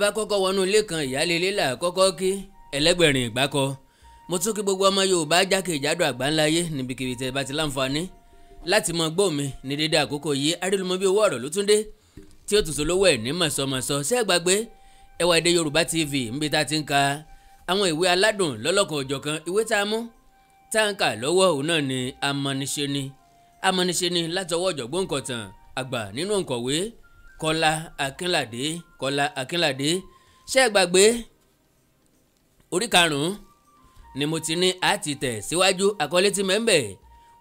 bá kọ́kọ́ wọnú ilé kan ìyáálé ilé là kọ́kọ́ kí ẹlẹ́gbẹ̀rin ìgbákọ. Mo tún kí gbogbo ọmọ Yorùbá jákèjádò àgbáńláyé níbikíbi tẹ́ bá ti láǹfààní láti mọ gbọ́ mi ní dédé àkókò yìí. Arílùmọ́ bí owó ọ̀rọ̀ ló tún dé tí ó tún so lówó ẹ̀ ní mọ̀sọ̀mọ̀sọ̀. Ṣé ẹ gbàgbé ẹwà èdè Yorùbá TV níbi tá a ti ń ka àwọn ìwé aládùn lọ́lọ́kan òjọ̀kan. Ìwé tá a mú tá a ń kà lọ́wọ́ òun náà ni Amọniseni látọwọ́ ọ̀jọ̀gbọ́n Kọ̀tàn àgbà nínú òǹkọ̀wé Kọ́lá Akínládé. Ṣé ẹ gbàgbé orí karùn-ún ni mo ti ní àti tẹ̀ síwájú àkọlé tí mẹ́ńbẹ̀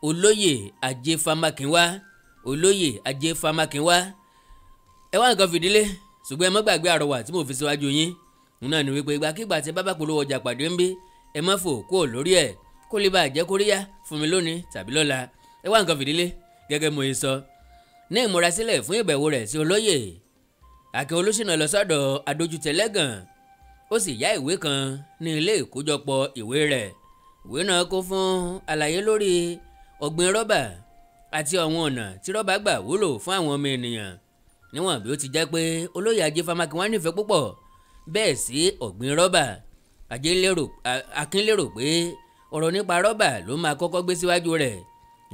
Olóyè Ajé Famakinwa. Ẹ wá nǹkan fìdílé ṣùgbọ́n ẹ má gbàgbé àrọwà tí mo fi síwájú yín náà ni wípé ìgbàkigbà tí bábà polówó ọjà pàdé ń bí ẹ má fò kó lórí ẹ̀ kó lè bá jẹ́ kóríyá fún mi lónìí tàbí lọ́la. Ẹ wá nǹkan fìdílé gẹ́gẹ́ mo yẹ sọ ní ìmúrasílẹ̀ fún ìbẹ̀wò rẹ̀ sí olóyè Akin Olúṣínà lọ sọ́dọ̀ adójútẹ̀lẹ́gàn. Ó sì yá ìwé kan ní ilé ìkójọpọ̀ ìwé rẹ̀. Ìwé náà kún fún àlàyé lórí ọ̀gbìn rọ́bà àti àwọn ọ̀nà tí rọ́bà gbà wúlò fún àwọn ọmọ ènìyàn. Níwọ̀n bí ó ti jẹ́ pé olóyè Ajé Famakinwa nífẹ̀ẹ́ púpọ̀ bẹ́ẹ̀ sí ọ̀gbìn rọ́bà, Akin lérò pé ọ̀rọ̀ nípa rọ́bà ló máa kọ́kọ́ gbé síwájú rẹ̀.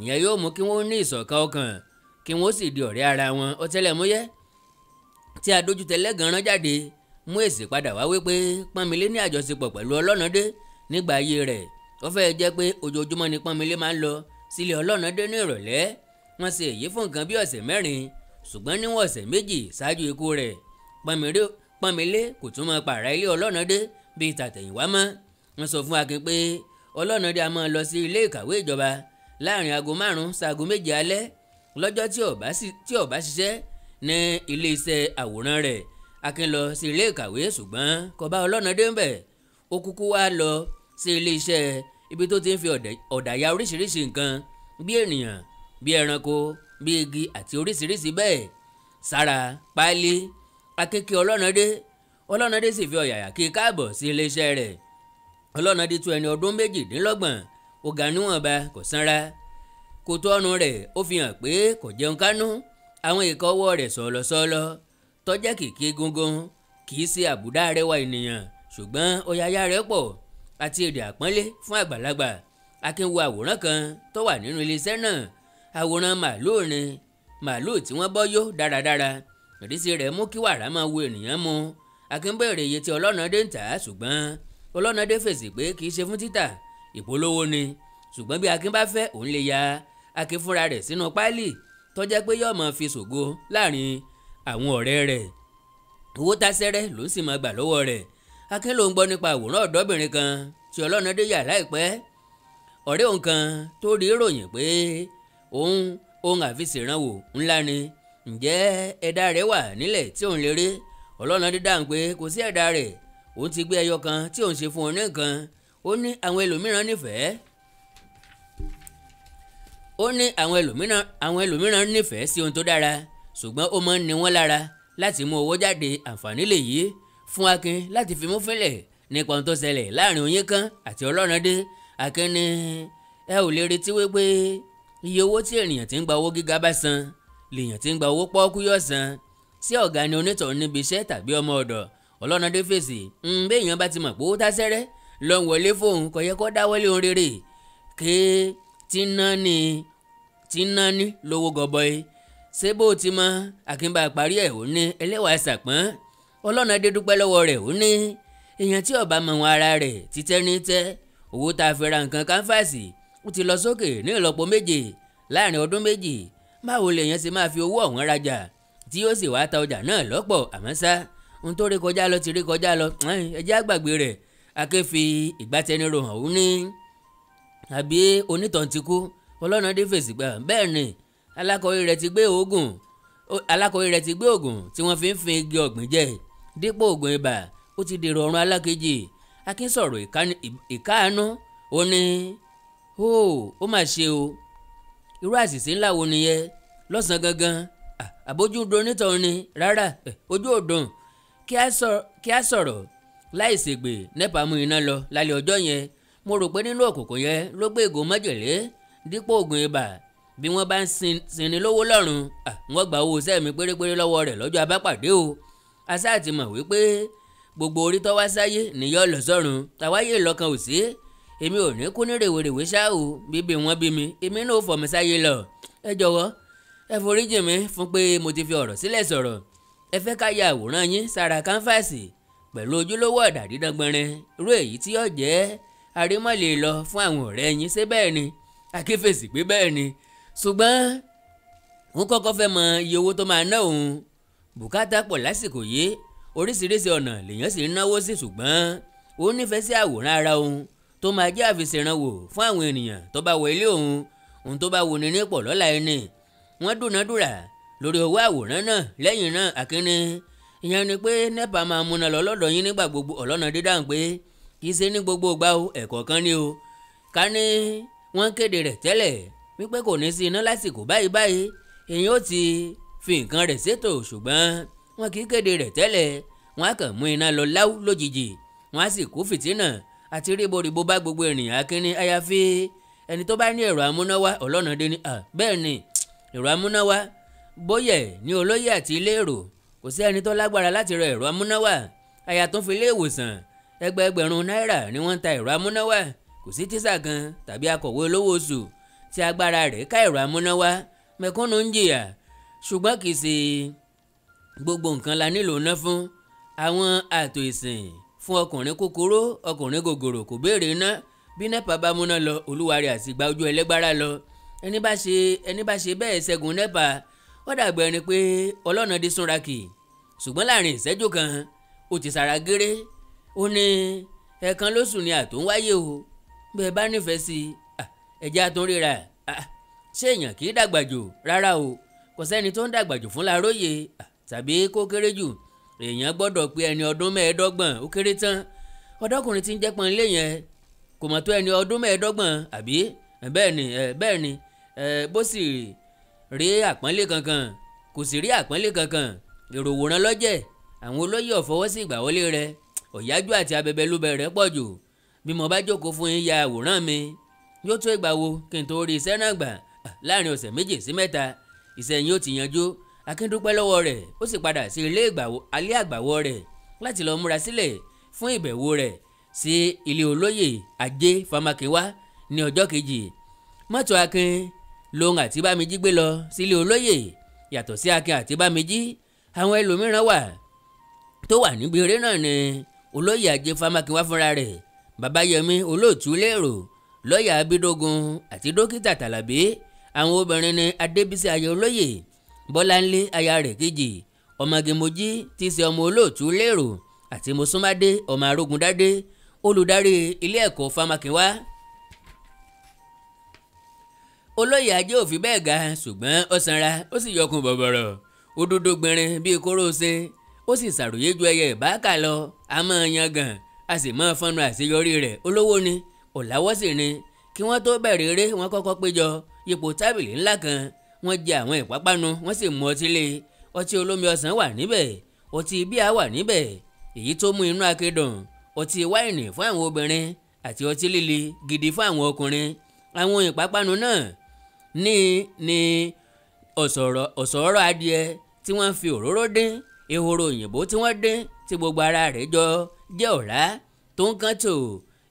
Ìyẹn yóò mú kí wọ́n ní ìṣọ̀kan ọkàn kí wọ́n sì di ọ̀rẹ́ ara wọn. Ọ̀tẹlẹ̀múyẹ́ tí adójútẹ̀lẹ́gàn rán jáde mú èsì padà wá wípé Pọ́nmilé ní àjọṣepọ̀ pẹ̀lú Ọlọ́nadé nígbà ayé rẹ̀. Ó fẹ́ jẹ́ pé ojoojúmọ́ ni Pọ́nmilé máa ń lọ sílé Ọlọ́nadé ní ìrọ̀lẹ́. Wọ́n ṣe èyí fún nǹkan bí ọ̀sẹ̀ mẹ́rin, ṣùgbọ́n níwọ̀n ọ̀sẹ̀ méjì ṣáájú ikú rẹ̀ Pọ́nmilé kò tún máa pààrà ilé Ọlọ́nadé bíi tàtẹ̀yìnwá mọ́. Wọ́n sọ fún Akin pé Ọlọ́nadé a máa lọ sí ilé ìkàwé ìjọba láàrin aago 5 sí aago 7 alẹ́ lọ́jọ́ tí ó bá ṣiṣẹ́ ní ilé iṣẹ́ àwòrán rẹ̀. Akin lọ sí ilé ìkàwé ṣùgbọ́n kò bá Ọlọ́nadé ń bẹ̀. Ó kúkú wá lọ sí ilé iṣẹ́ ibi tó ti ń fi ọ̀dà ya oríṣiríṣi nǹkan bí ènìyàn, bí ẹranko, bí igi àti oríṣiríṣi bẹ́ẹ̀ sára páálí. Akin kí Ọlọ́nadé sì fi ọ̀yàyà kí i káàbọ̀ sí ilé iṣẹ́ rẹ̀. Ọlọ́nadé tó ẹni ọdún 28, ó ga níwọ̀nba, kò sanra. Kòtò ọrùn rẹ̀ ó fi hàn pé kò jẹun kánú. Àwọn ìka ọwọ́ rẹ̀ sọ̀lọ̀sọ̀lọ̀ tọ́jẹ́ kìkì gungun, kì í ṣe àbùdá arẹwà ènìyàn ṣùgbọ́n ọ̀yàyà rẹ̀ pọ̀ àti èdè àpọ́nlé fún àgbàlagbà. Akin wo àwòrán kan tó wà nínú iléeṣẹ́ náà. Àwòrán màálù tí wọ́n bọ́ yó dáradára. Ìrísí rẹ̀ mú kí wàrà máa wo ènìyàn mu. Akin béèrè iye tí Ọlọ́nadé ń tà á ṣùgbọ́n Ọlọ́nadé fèsì pé kì í ṣe fún títà, ìpolówó ni. Ṣùgbọ́n bí Akin bá fẹ́ òun lè ya Akin fúnra rẹ̀ sínú páálí tó jẹ́ pé yóò máa fi ṣògo láàrin àwọn ọ̀rẹ́ rẹ̀. Owó tásẹ́rẹ́ ló sì máa gbà lọ́wọ́ rẹ̀. Akin ló ń gbọ́ nípa àwòrán ọ̀dọ́bìnrin kan tí Ọlọ́nadé yà láìpẹ́. Ọ̀rẹ́ òun kan tó rí ròyìn pé ohun àfiṣèrànwò ńlá ni. Ǹjẹ́ ẹ̀dá rẹ̀ wà nílẹ̀ tí òun lè rí? Ọlọ́nadé dáhùn pé kò sí ẹ̀dá rẹ̀. Òun ti gbé ẹyọ kan tí òun ṣe fún òun ní nǹkan. Ó ní àwọn ẹlòmíràn nífẹ̀ẹ́ sí ohun tó dára ṣùgbọ́n ó máa ń ní wọ́n lára láti mú owó jáde. Àǹfààní lèyí fún Akin láti fi mú fínlẹ̀ nípa ohun tó ṣẹlẹ̀ láàrin Oyinkan àti Ọlọ́nadé. Akin ní ẹ ò lè retí wípé iye owó tí ènìyàn tí ń gba owó gíga bá san lèèyàn tí ń gba owó pọ́ọ́kú yóò san. Sí ọ̀gá ni onítọ̀hún níbi iṣẹ́ tàbí ọmọ ọ̀dọ̀? Ọlọ́nadé fèsì béèyàn bá ti mọ̀ pé owó tásẹ́rẹ́ lọ ń wọlé fóun kò yẹ kó dáwọ́lé ohun rere ké tí ná ní lówó gọbọi. Ṣé bó ti mọ? Akin bá parí ẹ̀ ó ní ẹlẹ́wàá ṣàpọ́n. Ọlọ́nadé dúpẹ́ lọ́wọ́ rẹ̀ ó ní èèyàn tí ó bá mọ wọn ara rẹ̀ títẹ́ ní tẹ́. Owó tá a fi ra nǹkan káńfàsì ó ti lọ sókè ní ìlọ́po 7 láàrin ọdún 2. Báwo lèèyàn ṣe máa fi owó ọ̀hún rajà tí yóò sì wá ta ọjà náà lọ́pọ̀? Àmọ́ ṣá ohun tó rí kọjá lọ ti rí kọjá lọ, ẹjẹ́ àgbàgbé rẹ̀. Akin fi ìgbátẹnirò hàn ó ní àbí onítàn ti kú? Ọlọ́nadé fèsì pé bẹ́ẹ̀ ni alákọ̀wé rẹ̀ ti gbé oògùn tí wọ́n fi ń fin igi ọ̀gbìn jẹ dípò oògùn ibà. Ó ti dèrò ọ̀run alákejì. Akin sọ̀rọ̀ ìkáàánú ó ní ó mà ṣe o, irú àṣìṣe ńlá wo nìyẹn lọ́sàn-án gangan? Àbójú dun onítàn ni? Rárá, ojú ò dùn. Kí a sọ̀rọ̀ láì ṣègbè nẹ́pà mú iná lọ lálẹ́ ọjọ́ yẹn. Mo rò pé nínú òkùnkùn yẹn ló gbé ìgò májèlé dípò oògùn ibà. Bí wọ́n bá ń sinni lówó lọ́rùn, wọ́n gba owó iṣẹ́ mi pérépéré lọ́wọ́ rẹ̀ lọ́jọ́ abápàdé o. aṣáà ti mọ̀ wípé gbogbo orí tó wá sáyé nìyọ́ lọ sọ́run tàwáyé lọ́kàn ò sí èmi ò ní kú ní rèwerèwe ṣá o bíbí wọn bí mi èmi náà ò fọmọ sáyé lọ ẹ jọ̀wọ́ ẹ foríjì mi fún pé mo ti fi ọ̀rọ̀ sílẹ̀ sọ̀rọ̀ ẹ fẹ́ ká ya àwòrán yín sára káńfàsì pẹ̀lú ojúlówó ọ̀dà dídán gbọnrin irú èyí tí yóò jẹ́ arímọ̀lẹ̀ lọ fún àwọn ọ̀rẹ́ yín ṣé bẹ́ẹ̀ ni akéfèsì pé bẹ́ẹ̀ ni ṣùgbọ́n òun kọ́kọ́ fẹ́ mọ iye owó tó máa ná òun bùkátà pọ̀ lásìkò yìí oríṣiríṣi ọ̀nà lèèyàn sì ń náwó sí ṣùgbọ́n òun nífẹ̀ẹ́ sí àwòrán ara òun tó máa jẹ́ àfìṣèrànwò fún àwọn ènìyàn tó bá wọ ilé òun tó bá wù ní nípò lọ́la ẹni wọ́n dúnadúrà lórí owó àwòrán náà lẹ́yìn náà akínní ìyẹn ni pé nepa máa múná lọ lọ́dọ̀ yín nígbà gbogbo ọlọ́nà dídáhùn pé kì í ṣe ní gbogbo ìgbà o ẹ̀kọ̀ọ̀kan ni o ká ní wọ́n kéde rẹ̀ tẹ́lẹ̀ wípé kò ní sí iná lásìkò báyìí èyàn ó ti fi nǹkan rẹ̀ ṣètò ṣùgbọ́n wọn kì í kéde rẹ̀ tẹ́lẹ̀ wọn á kàn mú iná lọ láwù lójijì wọn á sì kó fìtínà àti ríboríbo bá gbogbo ènìyàn akínní àyàfi ẹni tó bá ní ẹ̀rọ amúnáwá ọlọ́nà dé ní bẹ́ẹ̀ ni ẹ̀rọ amúnáwá bóyẹ̀ ní olóyè àti ilé èrò kò sí ẹni tó lágbára láti ra ẹ̀rọ amúnáwá àyà tó fi ilé ìwòsàn ẹgbẹẹgbẹ̀rún náírà ni wọ́n ń ta ẹ̀rọ amúnáwá kò sí tíṣà kan tàbí akọ̀wé olówó oṣù tí agbára rẹ̀ ká ẹ̀rọ amúnáwá mẹ̀kúnnù ń jìyà ṣùgbọ́n kì í ṣe gbogbo nǹkan la nílò ná fún àwọn ààtò ìsìn fún ọkùnrin kúkúrú ọkùnrin gògòrò kò béèrè iná bí nepa bá múná lọ olúwarẹ àti gba ojú ẹlẹ́gbára lọ ẹni bá ṣe bẹ́ẹ̀ ṣẹ́gun nepa ó dàgbà ẹni pé ọlọ́nà dé súnra kì ṣùgbọ́n láàrin ìṣẹ́jú kan ó ti sara géré ó ní ẹ̀ẹ̀kan lóṣù ni àtò ń wáyé o bẹ́ẹ̀ bá nífẹ̀ẹ́ sí ẹ̀jẹ̀ àtúnríra ṣé èèyàn kì í dàgbà jù rárá o kò sẹ́ni tó ń dàgbà jù fún Láróyè tàbí kó kéré jù èèyàn gbọ́dọ̀ pé ẹni ọdún mẹ́ẹ̀ẹ́dọ́gbọ̀n ó kéré tán ọ̀dọ́kùnrin tí ń jẹ́ pọ́nlé yẹn kò mọ̀ tó ẹni ọdún mẹ́ẹ̀ẹ́dọ́gbọ̀n àbí bẹ́ẹ̀ ni bó sì rí àpọ́nlé kankan kò sì rí àpọ́nlé kankan èrò wòran lọ́jẹ̀ àwọn olóyè ọ̀fọwọ́ sí ìgbàwọlé rẹ̀ ọ̀yájú àti abẹbẹlúbẹ rẹ̀ pọ̀ jù bí mo bá jókòó fún yín ya àwòrán mi yóò tó ìgbà wo kí n tó rí iṣẹ́ náà gbà láàrin ọ̀sẹ̀ 2 sí 3 iṣẹ́ yín ó ti yanjú akíndúpẹ́ lọ́wọ́ rẹ̀ ó sì padà sí alẹ́ àgbàwọ̀ rẹ̀ láti lọ múra sílẹ̀ fún ìbẹ̀wò rẹ̀ sí ilé olóyè ajé Famakinwa ní ọjọ́ kejì mọ́tò akin lòun àti bámijí gbé lọ sílé olóyè yàtọ̀ sí akin àti bámijí àwọn ẹlòmíràn wà tó wà níbi eré náà ni olóyè ajé Famakinwa fúnra rẹ̀ babayẹmí olóòtú lérò lọ́ọ̀yà abídógun àti dókítà tàlàbí àwọn obìnrin ní adébísí aya olóyè bọ́láńlé aya rẹ̀ kejì ọmọge mojí tí í ṣe ọmọ olóòtú lérò àti mosúnmádé ọmọ arógundádé olùdarí ilé ẹ̀kọ́ Famakinwa. olóyè ajé ò fi bẹ́ẹ̀ ga ṣùgbọ́n ó sanra ó sì yọkùn bọ̀bọ̀rọ̀ ó dúdú gbẹrin bíi kóró ṣe ó sì ṣàròyé ju ẹyẹ ìbáàkà lọ a máa yangàn a sì máa fọnù àṣeyọrí rẹ̀ olówó ni ọ̀làwọ́ sì ni kí wọ́n tó bẹ̀rẹ̀ eré wọ́n kọ́kọ́ péjọ ipò tábìlì ńlá kan wọ́n jẹ àwọn ìpápánu wọ́n sì mu ọtí lé ọtí olómi ọsàn wà níbẹ̀ ọtí bíà wà níbẹ̀ èyí tó mú inú akédùn ọtí wáìnì fún àwọn obìnrin àti ọtí líle gidi fún àwọn ọkùnrin àwọn ìpápánu náà ní ọ̀sọ̀ọ̀rọ̀ adìẹ tí wọ́n fi òróró dín ehoro òyìnbó tí wọ́n dín tí gbogbo ara rẹ̀ jọ jẹ́ ọ̀rá tó ń kán tò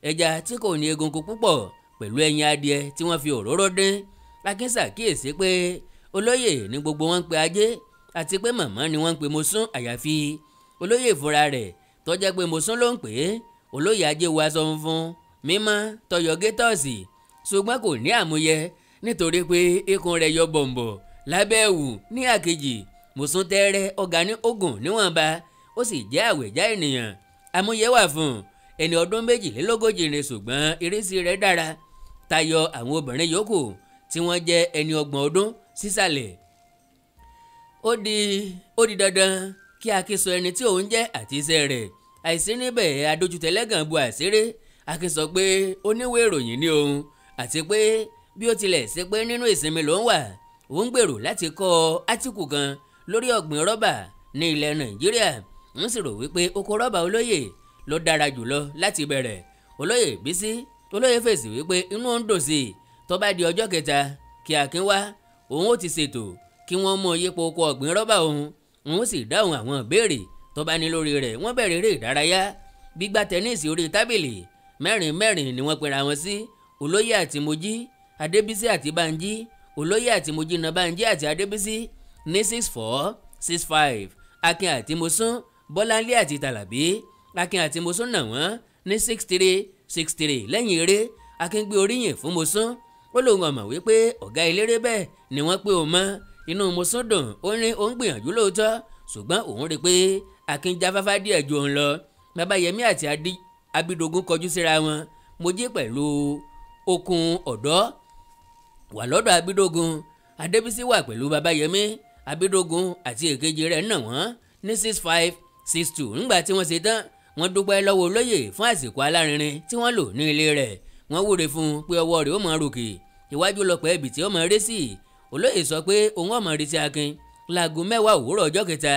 ẹja tí kò ní egungun púpọ̀ pẹ̀lú ẹyin adìẹ tí wọ́n fi òróró dín Akin ṣàkíyèsí pé olóyè ní gbogbo wọn ń pe ajé àti pé màmá ni wọ́n ń pe mosún àyàfi olóyè fúnra rẹ̀ tó jẹ́ pé mosún ló ń pè é olóyè ajé wọ aṣọ funfun mímọ́ tọyọ gétọ́ọ̀sì ṣùgbọ́n kò ní àmúyẹ nítorí pé ikùn rẹ̀ yọ bọ̀m̀bọ̀ lábẹ́ ẹ̀wù ní àkejì mosún tẹ́rẹ́ ọ̀gá ní ogun níwọ̀nba ó sì jẹ́ àwẹ̀já ènìyàn àmúyẹ wà fún ẹni ọdún 42 ni ṣùgbọ́n ìrísí rẹ̀ dára tayọ àwọn obìnrin yòókù tí wọ́n jẹ́ ẹni 30 ọdún sísàlẹ̀. ó di dandan kí Akin sọ ẹni tí òun jẹ́ àti iṣẹ́ rẹ̀ àìsí níbẹ̀ adójútẹ̀lẹ́gàn bu àṣírí Akin sọ pé oníwèé ìròyìn ní òun àti pé bí ó tilẹ̀ ṣe pé nínú ìsinmi ló ń wà òun gbèrò láti kọ átíkù kan lórí ọ̀gbìn rọ́bà ní ilẹ̀ Nàìjíríà ń sì rò wípé oko rọ́bà olóyè ló dára jùlọ láti bẹ̀rẹ̀ olóyè fèsì wípé inú ń dùn sí i tó bá di ọjọ́ kẹta kí Akin wá òun ó ti ṣètò kí wọ́n mú yípo oko ọ̀gbìn rọ́bà òun sì dáhùn àwọn ìbéèrè tó tó bá ní lórí rẹ̀ wọ́n bẹ̀rẹ̀ eré ìdárayá gbígbá tẹ́nísì orí tábìlì mẹ́rin mẹ́rin ni wọ́n pera wọn sí Olóyè àti Mojí, Adébísí àti Bánjí, Olóyè àti Mojí na Bánjí àti Adébísí ní 6-4, 6-5. Akin àti Mosún, Bọ́láńlé àti Tàlàbí, Akin àti Mosún nà wọ́n ní 6-3, 6-3. Lẹ́yìn eré Akin gbé oríyìn fún Mosún, ó lóun ọ̀mọ̀ wípé ọ̀gá eléré bẹ́ẹ̀ ni wọ́n pé òun mọ́. Inú Mosún dùn, ó ní òun gbìyànjú lóòótọ́ ṣùgbọ́n òun rí pé Akin jáfáfá díẹ̀ ju òun lọ. Babayẹmí àti Abídógún kọjú síra wọn. Mojí pẹ̀lú okun ọ̀dọ́ wà lọ́dọ̀ Abídógún, Adébísí wà pẹ̀lú Babayẹmí. Abídógún àti èkejì rẹ̀ nà wọ́n ní 6-5, 6-2. Nígbà tí wọ́n ṣe tán wọ́n dúpẹ́ lọ́wọ́ Olóyè fún àsìkò alárinrin tí wọ́n lò ní ilé rẹ̀. Wọ́n wúre fún un pé ọwọ́ rẹ̀ ó mọ ròkè iwájú lọ́pọ̀ ẹ̀bì tí ó mọ ré sí. Olóyè sọ pé òun ó mọ retí Akin láago 10 òwúrọ̀ ọjọ́ kẹta.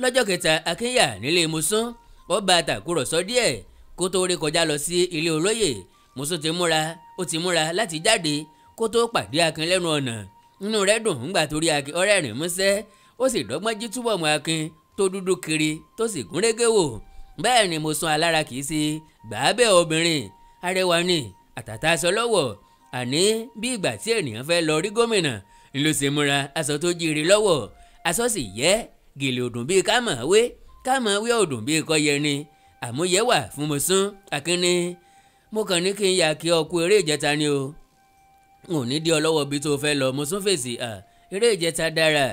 Lọ́jọ́ kẹta Akin yà nílé Mosún, ó bá àtàkùrọ̀sọ díẹ̀ kó tó rí kọjá lọ sí ilé Olóyè. Mosún ti múra láti jáde kó tó pàdé Akin lẹ́nu ọ̀nà. Inú rẹ̀ dùn ńgbà tó rí Akin, ọ̀rẹ́ rìn músẹ́, ó sì dọ́gbọ́n jí túbọ̀ mọ́ Akin tó dúdú kiri tó sì gúnrégé wò. Bẹ́ẹ̀ ni Mosún alára kìí ṣe gbàábẹ́ obìnrin, arẹwà ni àtàtà aṣọ lọ́wọ́, àní bí ìgbà tí ènìyàn fẹ́ lọ rí gómìnà ló ṣe múra, aṣọ tó jíire lọ́wọ́, aṣọ sì yẹ gèlè òdùn bíi kámọ̀wé òdùn bíi kọ́yẹ ni. Àmúyẹ wà fún Mosún. Akin ní mo kàn ní kí n yà kí ọ kú eré ìjẹta ni o, n ò ní dí ọ lọ́wọ́ bí tó fẹ́ lọ. Mosún fèsì, eré ìjẹta dára,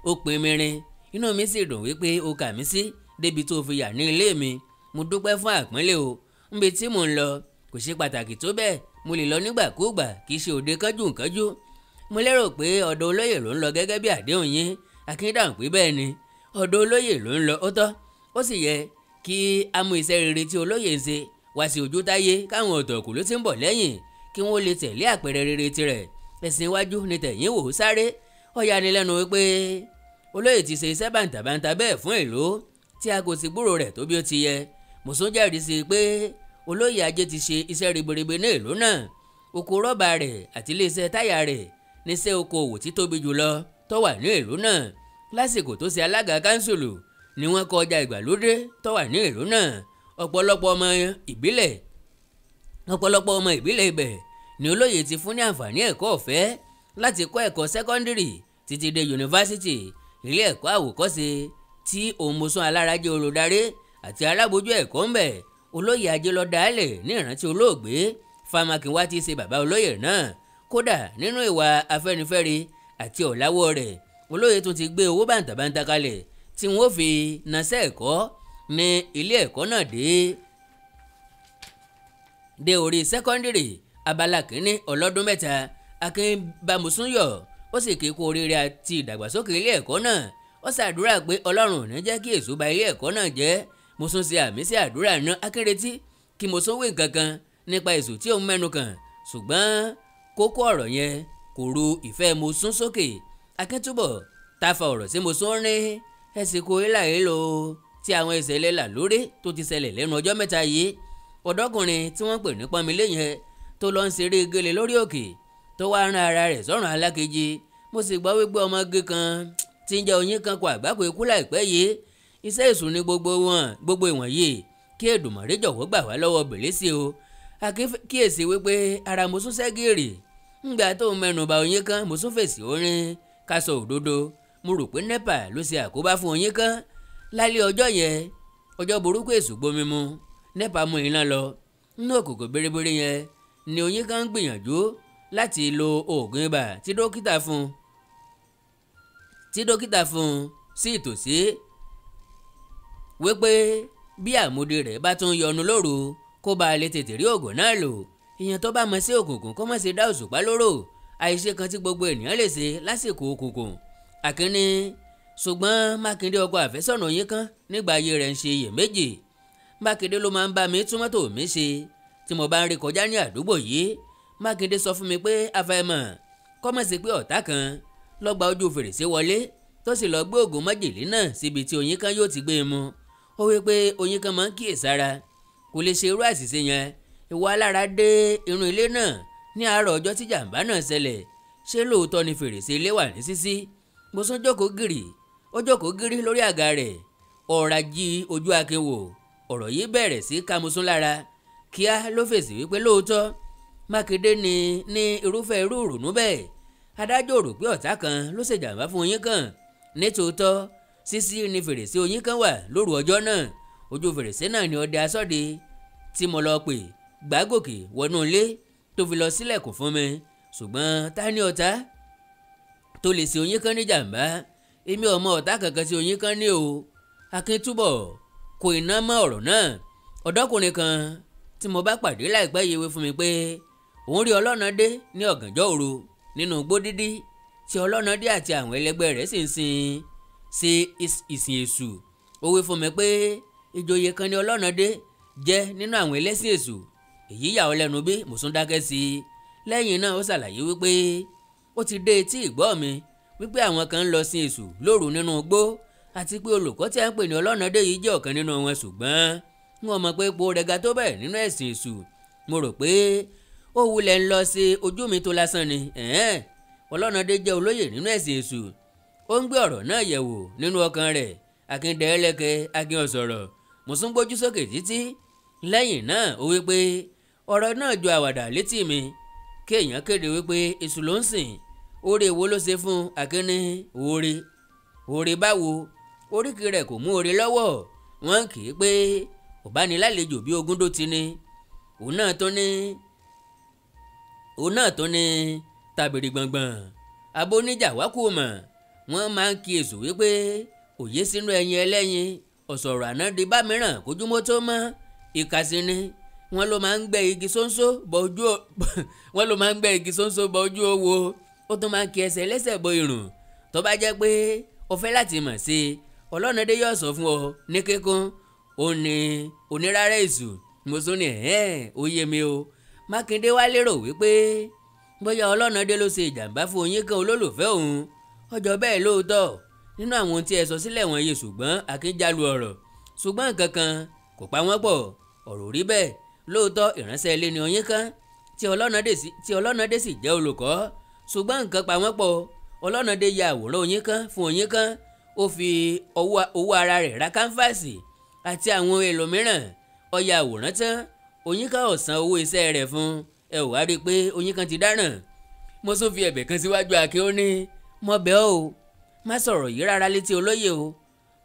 ó pin mirin, inú mi sì dùn wípé o kà mí sí débi tó fi yà ní ilé mi. Mo dúpẹ́ fún àpọ́nlé o, níbi tí mò ń lọ kò ṣe pàtàkì tó bẹ́ẹ̀, mo lè lọ nígbàkúùgbà, kì í ṣe òde kánjú. Mo lérò pé ọ̀dọ̀ Olóyè ló ń lọ gẹ́gẹ́ bí àdéhùn yín. Akin dáhùn pé bẹ́ẹ̀ ni, ọ̀dọ̀ Olóyè ló ń lọ, ó tọ́, ó sì yẹ kí a mú iṣẹ́ rere tí Olóyè ń ṣe wá sí ojú táyé, káwọn ọ̀tọ̀kùn ló ti ń bọ̀ lẹ́yìn kí wọ́n lè tẹ̀lé àpẹẹrẹ rere tirẹ̀. Ẹ̀sìn iwájú ni tẹ̀yìn wò sáré. Ó yanilẹ́nu wípé Olóyè ti ṣe iṣẹ́ bàǹtàbàǹtà bẹ́ẹ̀ fún ìlú tí a kò sì gbúrò rẹ̀ tó bí ó ti yẹ. Mosún jẹ́rìí sí pé Olóyè Ajé ti ṣe iṣẹ́ ribiribi ní ìlú náà. Oko rọ́bà rẹ̀ àti iléeṣẹ́ táyà rẹ̀ níṣẹ́ okòwò tí tóbi jùlọ tó wà ní ìlú náà. Lásìkò tó ṣe alága kánsùlù ni wọ́n kọ́ ọjà ìgbàlódé tó wà ní ìlú náà. Ọ̀pọ̀lọpọ̀ ọmọ ìbílẹ̀ ibẹ̀ ni Olóyè ti fún ní àǹfààní ẹ̀kọ́ ọ̀fẹ́ láti kọ́ ẹ̀kọ́ sẹ́kọ́ndírì títí dé yunifásitì. Ilé ẹ̀kọ́ àwòkọ́ṣe tí òun Mosún alára jẹ́ olùdarí àti alábòójú ẹ̀kọ́ ń bẹ̀. Olóyè Ajé ló dálẹ̀ ní ìrántí olóògbé Famakinwa tí í ṣe bàbá Olóyè náà. Kódà nínú ìwà Afẹ́nifẹ́re àti ọ̀làwọ́ rẹ̀, Olóyè tún ti gbé owó bàǹtàbàǹtà kalẹ̀ tí wọ́n fi naṣẹ́ ẹ̀kọ́ ní ilé ẹ̀kọ́ náà dé orí sẹ́kọ́ndírì abala kìíní ọlọ́dún 3. Akin bá Mosún yọ̀, ó sì kí kú oríire àti ìdàgbàsókè ilé ẹ̀kọ́ náà. Ó ṣàdúrà pé Ọlọ́run ò ní jẹ́ kí èṣù ba ilé ẹ̀kọ́ náà jẹ́. Mosún ṣe àmì sí àdúrà náà. Akin retí kí Mosún wí nǹkan kan nípa èṣù tí òun mẹ́nu kàn, ṣùgbọ́n kókó ọ̀rọ̀ yẹn kò ru ìfẹ́ Mosún sókè. Akin túbọ̀ tafa ọ̀rọ̀ sí Mosún ní ẹ̀sìnkú ìlàhílò tí àwọn ìṣẹ̀lẹ̀ là lórí tó ti ṣẹlẹ̀ lẹ́nu ọjọ́ 3 yìí. Ọ̀dọ́kùnrin tí wọ́n pè ní Pọ́nmilé yẹn tó lọ ń ṣeré gèlè lórí òkè tó wá rán ara rẹ̀ sọ́run alákejì. Mo sì gbọ́ wípé ọmọge kan tí ń jẹ́ oyin kan kọ àgbákò ikú láìpẹ́ yìí. Iṣẹ́ èṣù ni gbogbo ìwọ̀nyí, kí Èdùmàrè jọ̀wọ́ gbà wá lọ́wọ́ bèlésì o. Akin kíyèsí wípé ara Mosún ṣẹ́gìrì. Ńgbà tó ń mẹ́nu bà oyin kan, Mosún fèsì orin ká sọ òdodo, mo rò pé NEPA ló ṣe àkóbá fún oyin kan. Lálẹ́ ọjọ́ yẹn, ọjọ́ burúkú èṣù gbomi mu, NEPA mú iná lọ. Nínú òkùnkùn bèrèbèrè yẹn ni oyin kan ń gbìyànjú láti lo oògùn ibà tí dókítà fún sí ìtòsí, wípé bí àmúdi rẹ̀ bá tún yọnu lóru kó bá lè tètè rí oògùn náà lò. Ìyẹn tó bá mọ sí òkùnkùn kó má ṣe dá òṣùpá lóró, àìṣe kan tí gbogbo ènìyàn lè ṣe lásìkò òkùnkùn. Akin ní ṣùgbọ́n Mákindé ọkọ àfẹ́sọ̀nà oyin kan nígbà ayé rẹ̀ ń ṣe iyèméjì. Mákindé ló máa ń bá mi tún mọ́tò mi ṣe tí mo bá ń rí kọjá ní àdúgbò yìí. Mákindé sọ fún mi pé àfàìmọ̀ kọ́mọ̀ sí pé ọ̀tá kan ló gba ojú fèrèsé wọlé tó sì lọ gbé oògùn májèlé náà síbi tí oyin kan yóò ti gbé e mu. Ó wí pé oyin kan máa ń kíyèsára, kò lè ṣe irú àṣìṣe yẹn. Ìwà alára dé inú ilé náà ní àárọ̀ ọjọ́ tí jàǹbá náà ṣẹlẹ̀. Ṣé lóòótọ́ ni fèrèsé ilé wà ní ṣíṣí? Mosún jókòó gìrì lórí àga rẹ̀, ọ̀rá jí ojú Akin wò. Ọ̀rọ̀ yìí bẹ̀rẹ̀ sí ká Mosún lára. Kíá ló fèsì wípé lóòótọ́ Mákindé ní irúfẹ́ irú ìrònú bẹ́ẹ̀. Adájọ́ rò pé ọ̀tá kan ló ṣèjàmbá fún Oyin kan. Nítòótọ́ ṣíṣí ni fèrèsé Oyin kan wà lóru ọjọ́ náà. Ojú fèrèsé náà ni ọdẹ asọ́de tí mo lọ pè gbàgòkè wọnú ilé tó fi lọ sílẹ̀kùn fún mi. Ṣùgbọ́n ta ni ọ̀tá tó lè ṣe Oyin kan ní jàmbá? Èmi ò mọ ọ̀tá kankan tí Oyin kan ní o. Akin túbọ̀ kò iná mọ́ ọ̀rọ̀ náà. Ọ̀dọ́kùnrin kan tí mo bá pàdé láìpẹ́ yìí wí fún mi pé òun rí Ọlọ́nadé ní ọ̀gànjọ́ òru nínú igbó dídí tí Ọlọ́nadé àti àwọn ẹlẹgbẹ́ rẹ̀ sì ń ṣe ìsìn èṣù. Ó wí fún mi pé ìjòyè kan ní Ọlọ́nadé jẹ́ nínú àwọn ẹlẹ́sìn èṣù. Èyí yà ọ́ lẹ́nu bí? Mosún dákẹ́ sí i. Lẹ́yìn náà ó ṣàlàyé wípé ó ti dé etí ìgbọ́ mi wípé àwọn kan ń lọ sin èṣù lóru nínú igbó àti pé olùkọ́ tí a ń pè ní Ọlọ́nadé yìí jẹ́ ọ̀kan nínú wọn, ṣùgbọ́n wọn mọ̀ pé ipò rẹ̀ ga tó bẹ́ẹ̀ nínú ẹ̀sìn èṣù. Mo rò pé ó wulẹ̀ ń lọ sí ojú mi tó lásán ni. Ọlọ́nadé jẹ́ olóyè nínú ẹ̀sìn èṣù. Ó ń gbé ọ̀rọ̀ náà yẹ̀wò nínú ọkàn rẹ̀. Akin dẹ́ẹ́lẹ́kẹ́, Akin ò sọ̀rọ̀. Mosún gbójú sókè títí. Lẹ́yìn náà ó wí pé ọ̀rọ̀ náà ju àwàdà létí mi. Kéèyàn kéde wípé èṣù ló ń sìn. Oore wo ló ṣe fún Akin ní oore báwo? Oríkì rẹ̀ kò mú oore lọ́wọ́. Wọ́n kì í pé ọ̀bánilálejò bí Ogúndó ti ní. Òun náà tó ní tàbìrì gbọ̀ngbọ̀n abóníjà wákù mọ̀. Wọ́n máa ń kí èṣù wípé òye sínú ẹyin ẹlẹ́yin ọ̀sọ̀rọ̀ àná di bá mìíràn kójúmọ́ tó mọ́. Ìkàsí ni wọ́n ló máa ń gbẹ́ igi ṣóńṣó bọ ojú owó. Ó tún máa ń kí ẹsẹ̀ lẹ́sẹ̀ bọ irùn. Tó bá jẹ́ pé o fẹ́ láti mọ̀ sí i, Ọlọ́nadé yóò sọ fún ọ ní kíkún. Ó ní onírárá èṣù. Mosún ní ó yé mi o. Mákindé wá lérò wípé bóyá Ọlọ́nadé ló ṣe ìjàmbá fún Oyin kan olólùfẹ́ òun. Ọjọ́ bẹ́ẹ̀ lóòótọ́ nínú àwọn ohun tí ẹ sọ sílẹ̀ wọ̀nyí, ṣùgbọ́n Akin jálu ọ̀rọ̀. Ṣùgbọ́n nǹkan kan kò pa wọ́n pọ̀. Ọ̀rọ̀ rí bẹ́ẹ̀ lóòótọ́ ìránṣẹ́ ilé ni Oyin kan tí Ọlọ́nadé sì jẹ́ olùkọ́. Ṣùgbọ́n nǹkan pa wọ́n pọ̀. Ọlọ́nadé ya àwòrán Oyin kan fún Oyin kan. Ó fi owó ara rẹ̀ ra káńfàsì àti àwọn èlò mìíràn. Ó ya àwòrán tán. Oyin kan ò san owó iṣẹ́ rẹ̀ fún. Ẹ ò wá rí i pé Oyin kan ti dáràn. Mosún fi ẹ̀bẹ̀ kan síwájú Akin. Ó ní mo bẹ̀ ọ́ o, má sọ̀rọ̀ yìí rárá létí olóyè o.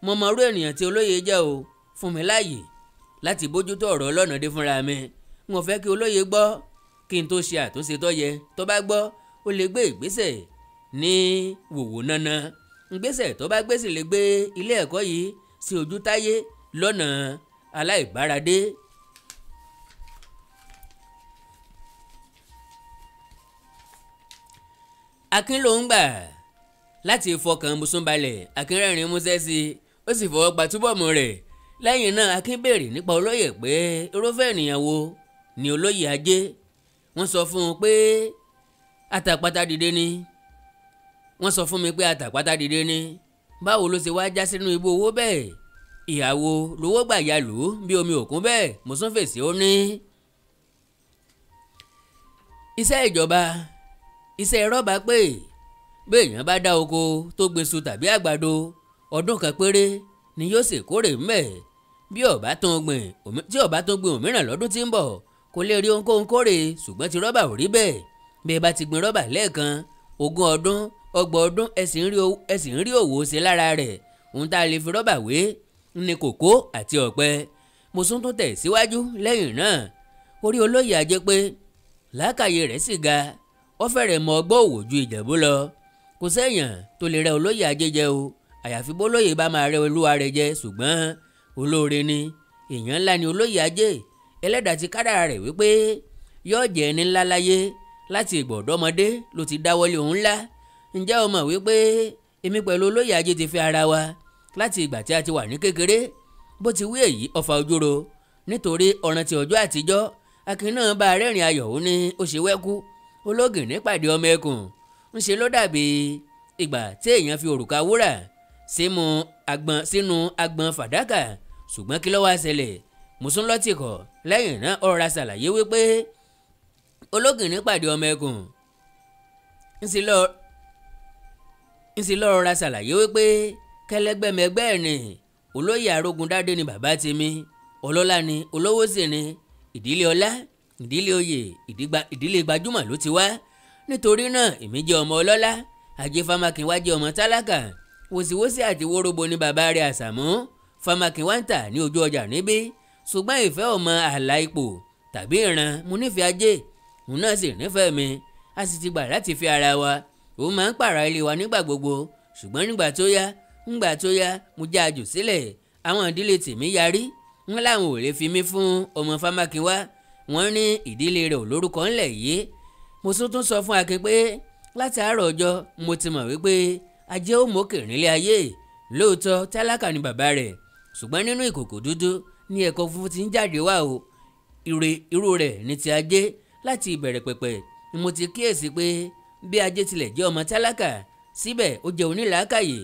Mo mọ irú ènìyàn tí olóyè jẹ́ o. Fún mi láàyè láti bójútó ọ̀rọ̀ Ọlọ́nadé fúnra mi. Mo fẹ́ kí olóyè gbọ́ kí n tó ṣe àtúnṣe tó yẹ. Tó bá gbọ́ ó lè gbé ìgbésẹ̀ ní wòwò nánà. Ìgbésẹ̀ tó bá gbé sì lè gbé ilé ẹ̀kọ́ yìí sí ojú táyé lọ́nà aláìbáradé. Akin ló ń gbà láti fọkàn Mosún balẹ̀. Akin rẹ́rìn músẹ́ sí i, ó sì fọwọ́ pa túbọ̀mù rẹ̀. Lẹ́yìn náà Akin béèrè nípa olóyè pé irúfẹ́ ènìyàn wo ni olóyè Ajé. Wọ́n sọ fún un pé àtàpátá dìde ni. Báwo ló ṣe wá já sínú ibú owó bẹ́ẹ̀? Ìyàwó lówó gbà ya lù ú bí omi òkun bẹ́ẹ̀. Mosún fèsì. Ó ní iṣẹ́ ìjọba iṣẹ́ rọ́bà pé bí èèyàn bá dá oko tó gbèsù tàbí àgbàdo ọdún kan péré ni yóò sì kórè ńbẹ̀. Tí ó bá tún gbìn òmíràn lọ́dún tí ń bọ̀ kò lè rí ohunkóhun kórè. Ṣùgbọ́n ti rọ́bà ò rí bẹ́ẹ̀. Bí ẹ bá ti gbin rọ́bà lẹ́ẹ̀kan 20 ọdún 30 ọdún ẹ sì ń rí òwò ṣe lára rẹ̀. Ohun tá a lè fi rọ́bà wé ni kòkó àti ọ̀pẹ. Mosún tún tẹ̀ síwájú. Lẹ́yìn náà orí olóyè Ajé pé làákàyè rẹ̀ sì ga. Ó fẹ́rẹ̀ mọ ọgbọ́n òwò ju Ìjẹ̀bú lọ. Kò sẹ́yàn tó lè rẹ olóyè Ajé jẹ o, àyàfi bólóyè bá máa rẹ olúwa rẹ̀ jẹ. Ṣùgbọ́n olóore ni, èèyàn ńlá ni olóyè Ajé. Ẹlẹ́dàá ti kádàrá rẹ̀ wípé yóò jẹ́ ẹni ńlá láyé. Láti ìgbà ọ̀dọ́mọdé ló ti dáwọ́lé ohun ńlá. Ǹjẹ́ o mọ̀ wípé èmi pẹ̀lú olóyè Ajé ti fẹ́ ara wa láti ìgbà tí a ti wà ní kékeré? Bó ti wí èyí ọfà ojúro nítorí ọ̀ràn ti ọjọ́ àtijọ́. Akin náà bá rẹ́rìn ayọ̀. Ó ní ó ṣe wẹ́kú. Ológin nípàdé ọmọ ẹkùn. Ńṣe ló dàbí ìgbà tí èèyàn fi òrùka wúrà sínú agbọ̀n fàdákà. Ṣùgbọ́n kí ló wá ṣẹlẹ̀? Mosún lọ́tìkọ̀. Lẹ́yìn náà ó rọra ṣàlàyé wípé ológin nípàdé ọmọ ẹkùn. Ńṣe ló rọra ṣàlàyé wípé kẹlẹ́gbẹ́mẹgbẹ́ ni olóyè arógundádé ni bàbá tèmi, ọlọ́lá ni, olówó sì ni, ìdílé ọlá, ìdílé oyè, ìdílé gbajúmọ̀ ló ti wá. Nítorí náà èmi jẹ́ ọmọ ọlọ́lá, ajé Famakinwa jẹ́ ọmọ tálákà. Wòsíwòsí àti wóróbo ni bàbá rẹ̀ Àsàmú. Famakinwa ń tà ní ojú ọjà níbí, ṣùgbọ́n ìfẹ́ ọmọ àlà ipò tàbí ìran, mo nífẹ̀ẹ́ ajé, òun náà sì nífẹ̀ẹ́ mi, a sì ti gbà láti fi ara wa. Òun máa ń pààrà ilé wa nígbà gbogbo, ṣùgbọ́n nígbà tó yá mo já a jù sílẹ̀. Àwọn ìdílé tèmi yarí, wọ́n láwọn ò lè fi mí fún ọmọ Famakinwa, wọ́n ní ìdílé rẹ̀ ò lórúkọ ńlẹ̀ yìí. Mo tún sọ fún Akin pé látàárọ̀ ọjọ́ mo ti mọ̀ wípé ajé ó mókè nílé ayé. Lóòótọ́ tálákà ni bàbá rẹ̀, ṣùgbọ́n nínú ìkòkò dúdú ní ẹ̀kọ́ funfun ti ń jáde wá o. Irú rẹ̀ ní ti ajé. Láti ìbẹ̀rẹ̀ pẹ̀pẹ̀ ni mo ti kíyèsí pé bí ajé tilẹ̀ jẹ́ ọmọ tálákà, síbẹ̀ ó jẹ́ onílàákàyè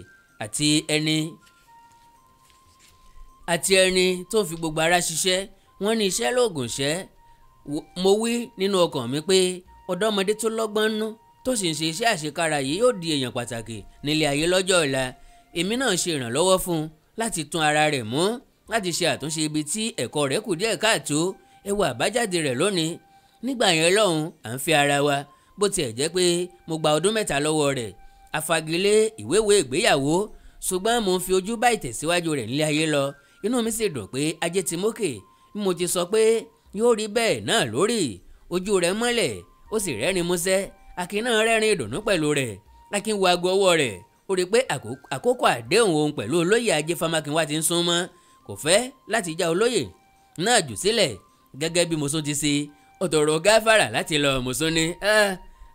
àti ẹni tó fi gbogbo ara ṣiṣẹ́. Wọ́n ní iṣẹ́ lóògùn ìṣẹ́. Mo wí nínú ọkàn mi pé ọ̀dọ́mọdé tó lọ́gbọ́n nú tó sì ń ṣe iṣẹ́ àṣekára yìí yóò di èèyàn pàtàkì nílé ayé lọ́jọ́ ọ̀la. Èmi náà ṣe ìrànlọ́wọ́ fún un láti tún ara rẹ̀ mú, láti ṣe àtúnṣe ibi tí ẹ̀kọ́ rẹ̀ kù díẹ̀ káàtó. Ẹ wo àbájáde rẹ̀ lónìí. Nígbà yẹn lọ́hùn à ń fi ara wa, bó tiẹ̀ jẹ́ pé mo gba ọdún 3 lọ́wọ́ rẹ̀. Afagilé ìwéwé ìgbéyàwó, ṣùgbọ́n mo ń fi ojú bá ìtẹ̀síwájú rẹ̀ nílé ayé lọ. Inú mi sì dùn pé ajé ti mókè. Bí mo ti sọ pé yóò rí bẹ́ẹ̀ náà lórí. Ojú rẹ̀ mọ́lẹ̀, ó sì rẹ́rìn músẹ́. Akin náà rẹ́rìn ìdùnnú pẹ̀lú rẹ̀. Akin wo aago ọwọ́ rẹ̀, ó rí pé àkókò àdéhùn òun pẹ̀lú olóyè ajé Famakinwa ti ń sún mọ́. Kò fẹ́ láti já olóyè náà jù sílẹ̀. Gẹ́gẹ́ bí Mosún ti ṣe, ọ̀tọ̀rọ̀ gáfàrà láti lọ. Mosún ní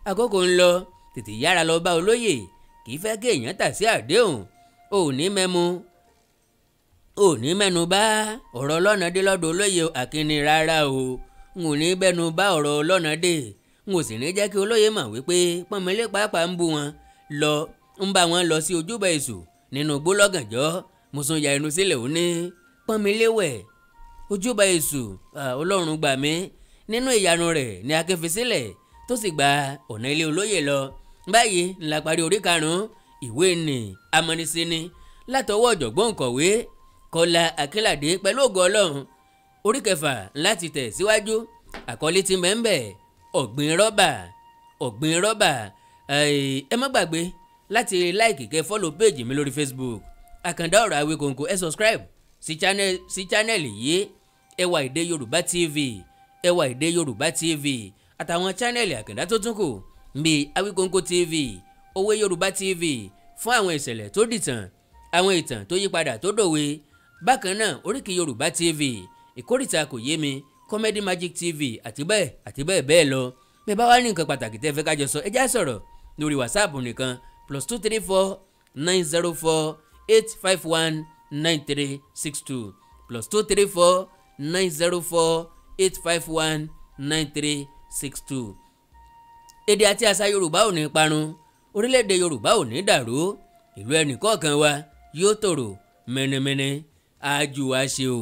àkókò ń lọ, tètè yára lọ bá olóyè, kì í fẹ́ kí èèyàn tà sí àdéhùn. ò ní mẹ́nu bá ọ̀rọ̀ Ọlọ́nadé lọ́dọ̀ olóyè Akínní rárá o. N ò ní bẹ́nu bá ọ̀rọ̀ Ọlọ́nadé. N ò sì ní jẹ́ kí olóyè mọ̀ wípé Pọ́nmilé pàápàá ń bá wọn lọ sí ojúbọ èṣù nínú igbó lọ́gànjọ́. Mosún ya ẹnu sílẹ̀, ó ní Pọ́nmilé wẹ̀ ojúbọ èṣù, Ọlọ́run gbà mí. Nínú ìyanu rẹ̀ ni Akin fi sílẹ̀ tó sì gba ọ̀nà ilé olóyè lọ. Báyìí ńlá parí orí 5 ìwé ni Amọniseni látọwọ́ ọ̀jọ̀gbọ́n òǹkọ̀wé Kọ́lá Akínládé pẹ̀lú ògo Ọlọ́run. Orí 6 láti tẹ̀ síwájú. Àkọlé tí mẹ́ńbẹ̀ ọ̀gbìn rọ́bà. Ẹ má gbàgbé láti láìkì kẹ́ fọ́lọ̀ péèjì mi lórí Facebook Àkàndá Ọ̀rọ̀ Awíkonko. Ẹ subscribe sí channel yìí Ẹwà Èdè Yorùbá TV àtàwọn channel Àkàndá tó tún kù bíi Awíkonko TV, Òwe Yorùbá TV fún àwọn ìṣẹ̀lẹ̀ tó dìtàn, àwọn ìtàn tó yípadà tó dòwe. Bákan náà Oríkì Yorùbá TV, Ìkórìtà Kò Yé Mi, Comedy Magic TV àti bẹ́ẹ̀ lọ. Bẹ́ẹ̀ bá wá ní nǹkan pàtàkì tẹ́ fẹ́ kájọ sọ, ẹ já sọ̀rọ̀ lórí WhatsApp nìkan +234 904 851 9362 +234 904 851 9362. Èdè àti àṣà Yorùbá ò ní parun, orílẹ̀-èdè Yorùbá ò ní dàrú, ìlú ẹnìkọ̀ọ̀kan wa yóò tòrò mẹ́nẹ́mẹ́nẹ́. Àjù wa ṣe o.